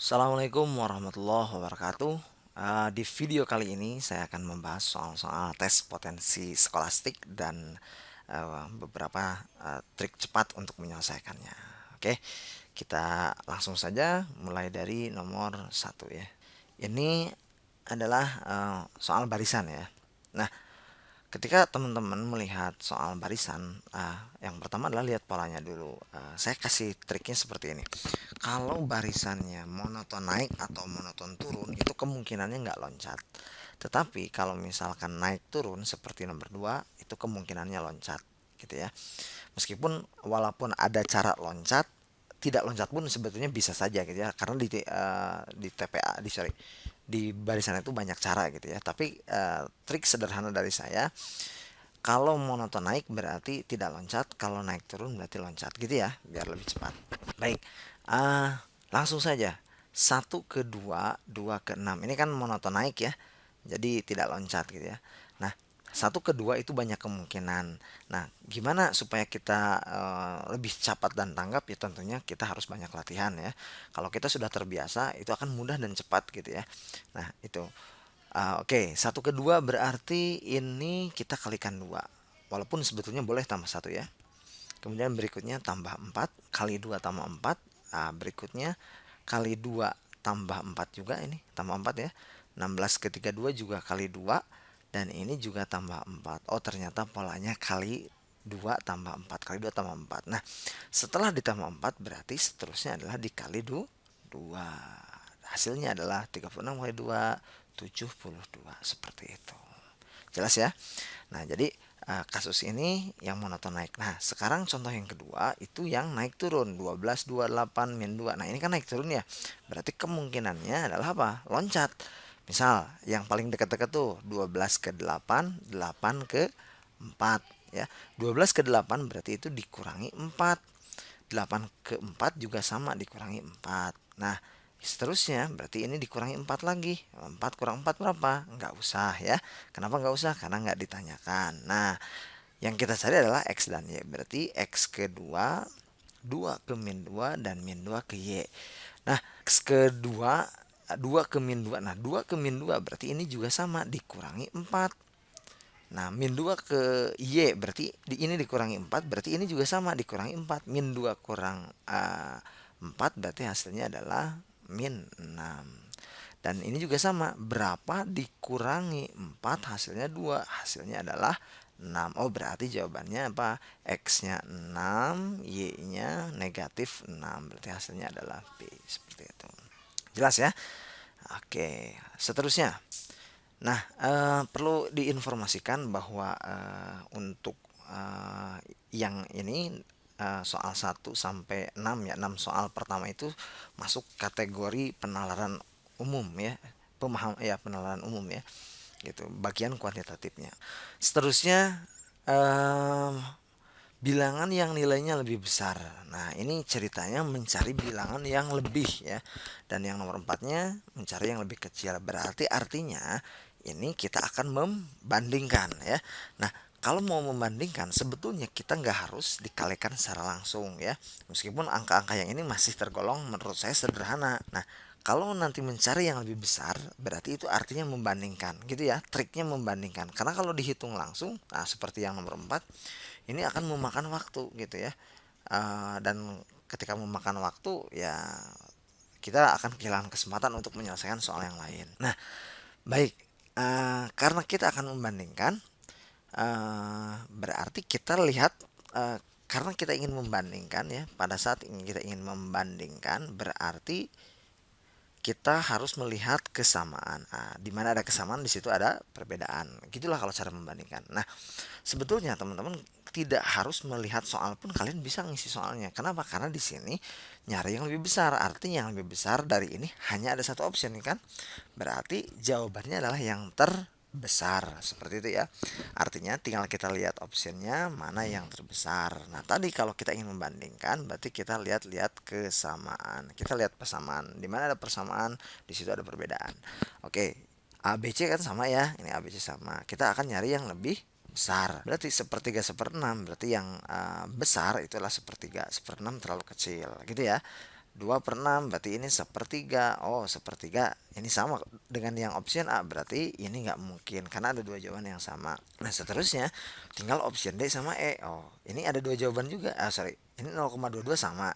Assalamualaikum warahmatullahi wabarakatuh. Di video kali ini saya akan membahas soal-soal tes potensi skolastik dan beberapa trik cepat untuk menyelesaikannya. Oke, kita langsung saja mulai dari nomor satu ya. Ini adalah soal barisan ya. Nah, ketika teman-teman melihat soal barisan, yang pertama adalah lihat polanya dulu. Saya kasih triknya seperti ini. Kalau barisannya monoton naik atau monoton turun, itu kemungkinannya nggak loncat. Tetapi kalau misalkan naik turun seperti nomor 2, itu kemungkinannya loncat, gitu ya. Meskipun walaupun ada cara loncat, tidak loncat pun sebetulnya bisa saja gitu ya, karena di TPA di barisan itu banyak cara gitu ya. Tapi trik sederhana dari saya, kalau monoton naik berarti tidak loncat, kalau naik turun berarti loncat gitu ya, biar lebih cepat. Baik, langsung saja. Satu ke dua, dua ke enam. Ini kan monoton naik ya, jadi tidak loncat gitu ya. Nah, satu ke dua itu banyak kemungkinan. Nah, gimana supaya kita lebih cepat dan tanggap ya, tentunya kita harus banyak latihan ya. Kalau kita sudah terbiasa, itu akan mudah dan cepat gitu ya. Nah, itu. Oke, satu ke dua berarti ini kita kalikan dua. Walaupun sebetulnya boleh tambah satu ya. Kemudian berikutnya tambah 4 kali 2 tambah 4. Berikutnya kali 2 tambah 4 juga, ini tambah 4 ya. 16 ketiga 2 juga kali 2, dan ini juga tambah 4. Oh, ternyata polanya kali 2 tambah 4, kali 2 tambah 4. Nah, setelah ditambah 4 berarti seterusnya adalah dikali 2. Hasilnya adalah 36 kali 2, 72. Seperti itu. Jelas ya? Nah, jadi kasus ini yang monoton naik. Nah, sekarang contoh yang kedua itu yang naik turun, 12, 28, min 2. Nah, ini kan naik turun ya. Berarti kemungkinannya adalah apa? Loncat. Misal, yang paling dekat-dekat tuh 12 ke 8, 8 ke 4 ya. 12 ke 8 berarti itu dikurangi 4. 8 ke 4 juga sama, dikurangi 4. Nah, seterusnya berarti ini dikurangi 4 lagi. 4 kurang 4 berapa? Nggak usah ya. Kenapa nggak usah? Karena nggak ditanyakan. Nah, yang kita cari adalah X dan Y. Berarti X ke 2, 2 ke min 2, dan min 2 ke Y. Nah, X ke 2, 2 ke min 2. Nah, 2 ke min 2 berarti ini juga sama, dikurangi 4. Nah, min 2 ke Y berarti ini dikurangi 4, berarti ini juga sama, dikurangi 4. Min 2 kurang 4 berarti hasilnya adalah min 6. Dan ini juga sama, berapa dikurangi 4 hasilnya 2, hasilnya adalah 6. Oh, berarti jawabannya apa? X-nya 6, Y-nya negatif 6. Berarti hasilnya adalah B. Seperti itu. Jelas ya? Oke, seterusnya. Nah, perlu diinformasikan bahwa untuk yang ini, soal 1 sampai 6 ya, 6 soal pertama itu masuk kategori penalaran umum ya, penalaran umum ya, gitu, bagian kuantitatifnya. Seterusnya, em, bilangan yang nilainya lebih besar. Nah, ini ceritanya mencari bilangan yang lebih ya. Dan yang nomor empatnya mencari yang lebih kecil. Berarti artinya ini kita akan membandingkan ya. Nah, kalau mau membandingkan sebetulnya kita nggak harus dikalikan secara langsung ya. Meskipun angka-angka yang ini masih tergolong menurut saya sederhana. Nah, kalau nanti mencari yang lebih besar, berarti itu artinya membandingkan, gitu ya. Triknya membandingkan. Karena kalau dihitung langsung, nah seperti yang nomor 4, ini akan memakan waktu gitu ya. Dan ketika memakan waktu ya, kita akan kehilangan kesempatan untuk menyelesaikan soal yang lain. Nah, baik, karena kita akan membandingkan, berarti kita lihat, karena kita ingin membandingkan ya, pada saat ini kita ingin membandingkan berarti kita harus melihat kesamaan. Di mana ada kesamaan di situ ada perbedaan. Gitulah kalau cara membandingkan. Nah, sebetulnya teman-teman tidak harus melihat soal pun kalian bisa ngisi soalnya. Kenapa? Karena di sini nyari yang lebih besar. Artinya yang lebih besar dari ini hanya ada satu option kan? Berarti jawabannya adalah yang terbesar. Seperti itu ya. Artinya tinggal kita lihat optionnya mana yang terbesar. Nah, tadi kalau kita ingin membandingkan berarti kita lihat-lihat kesamaan. Kita lihat persamaan. Di mana ada persamaan, di situ ada perbedaan. Oke. ABC kan sama ya. Ini ABC sama. Kita akan nyari yang lebih besar. Berarti sepertiga seperenam, berarti yang besar itulah sepertiga seperenam terlalu kecil gitu ya. 2/6 berarti ini sepertiga. Oh, sepertiga ini sama dengan yang option A, berarti ini nggak mungkin karena ada dua jawaban yang sama. Nah, seterusnya tinggal option D sama E. Oh, ini ada dua jawaban juga. Sorry, ini 0,22 sama.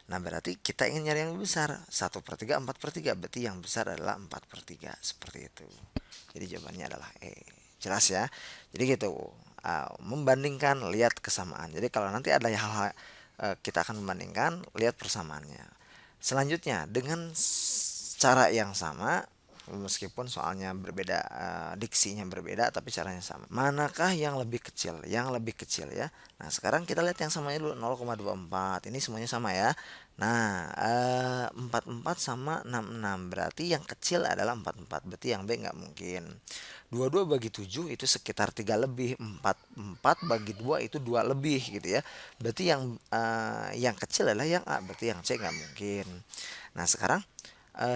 Nah, berarti kita ingin nyari yang lebih besar. 1/3, 4/3, berarti yang besar adalah 4/3. Seperti itu. Jadi jawabannya adalah E. Jelas ya? Jadi gitu. Membandingkan, lihat kesamaan. Jadi kalau nanti ada hal-hal, kita akan membandingkan, lihat persamaannya. Selanjutnya dengan cara yang sama, meskipun soalnya berbeda, diksinya berbeda tapi caranya sama. Manakah yang lebih kecil? Yang lebih kecil ya. Nah, sekarang kita lihat yang samanya dulu, 0,24. Ini semuanya sama ya. Nah, 44 sama 66. Berarti yang kecil adalah 44. Berarti yang B nggak mungkin. 22 bagi 7 itu sekitar 3 lebih. 4 bagi 2 itu 2 lebih gitu ya. Berarti yang kecil adalah yang A. Berarti yang C nggak mungkin. Nah, sekarang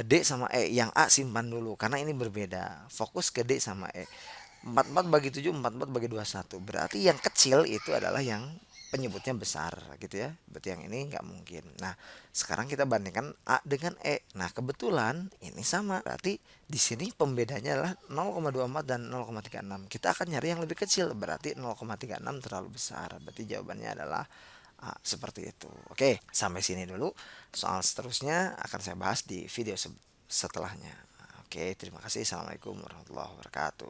D sama E. Yang A simpan dulu karena ini berbeda. Fokus ke D sama E. 44 bagi 7, 44 bagi 21. Berarti yang kecil itu adalah yang penyebutnya besar gitu ya. Berarti yang ini nggak mungkin. Nah, sekarang kita bandingkan A dengan E. Nah, kebetulan ini sama. Berarti di sini pembedanya adalah 0,24 dan 0,36. Kita akan nyari yang lebih kecil. Berarti 0,36 terlalu besar. Berarti jawabannya adalah A, seperti itu. Oke, sampai sini dulu. Soal seterusnya akan saya bahas di video setelahnya. Oke, terima kasih. Assalamualaikum warahmatullahi wabarakatuh.